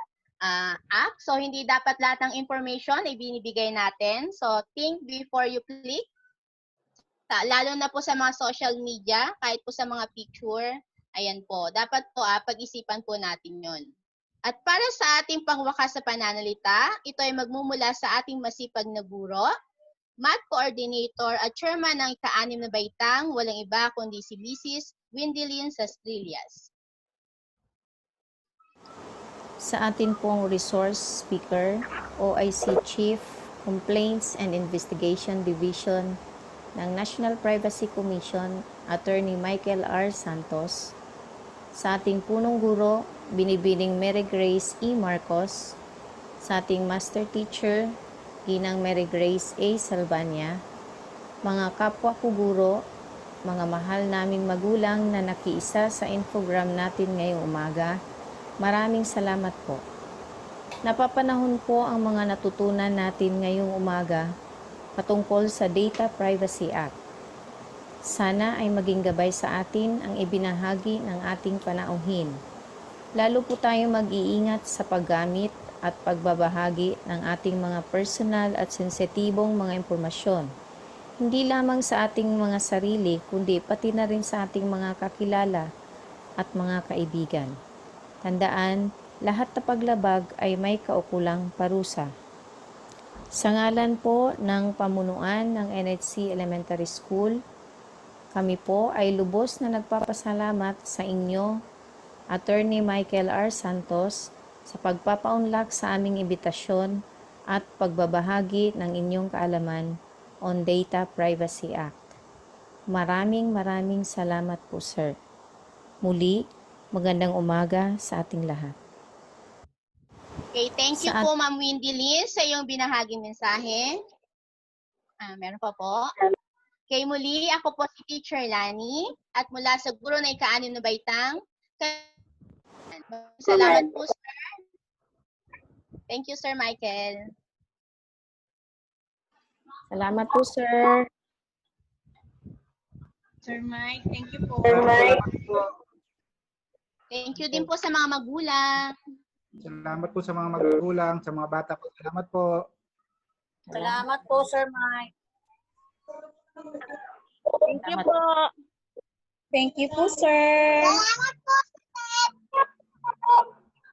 Act. So, hindi dapat lahat ng information ay binibigay natin. So, think before you click. Lalo na po sa mga social media, kahit po sa mga picture, ayan po. Dapat po pag-isipan po natin yon. At para sa ating pangwakas sa pananalita, ito ay magmumula sa ating masipag na guro, Math Coordinator at Chairman ng ika-6 na baitang, walang iba kundi si Mrs. Windilyn Sastrillas. Sa atin pong resource speaker, OIC Chief Complaints and Investigation Division ng National Privacy Commission, Attorney Michael R. Santos, sa ating punong guro, Binibining Mary Grace E. Marcos, sa ating Master Teacher, Ginang Mary Grace A. Salvania, mga kapwa ko guro, mga mahal naming magulang na nakiisa sa infogram natin ngayong umaga, maraming salamat po. Napapanahon po ang mga natutunan natin ngayong umaga patungkol sa Data Privacy Act. Sana ay maging gabay sa atin ang ibinahagi ng ating panauhin. Lalo po tayong mag-iingat sa paggamit at pagbabahagi ng ating mga personal at sensitibong mga impormasyon. Hindi lamang sa ating mga sarili, kundi pati na rin sa ating mga kakilala at mga kaibigan. Tandaan, lahat na paglabag ay may kaukulang parusa. Sa ngalan po ng pamunuan ng NHC Elementary School, kami po ay lubos na nagpapasalamat sa inyo, Attorney Michael R. Santos, sa pagpapaunlak sa aming imbitasyon at pagbabahagi ng inyong kaalaman on Data Privacy Act. Maraming salamat po, sir. Muli, magandang umaga sa ating lahat. Okay, thank you po Ma'am Windy Lynn sa iyong binahaging mensahe. Meron pa po. Okay, muli ako po si Teacher Lani at mula sa Guro na Ika-6 na Baitang. Salamat po, sir. Thank you, Sir Michael. Salamat po, sir. Sir Mike, thank you po. Salamat po. Thank you din po sa mga magulang. Salamat po sa mga magulang, sa mga bata po. Salamat po. Salamat po, Sir Mike. Thank you po. Thank you po, sir. Salamat po, sir.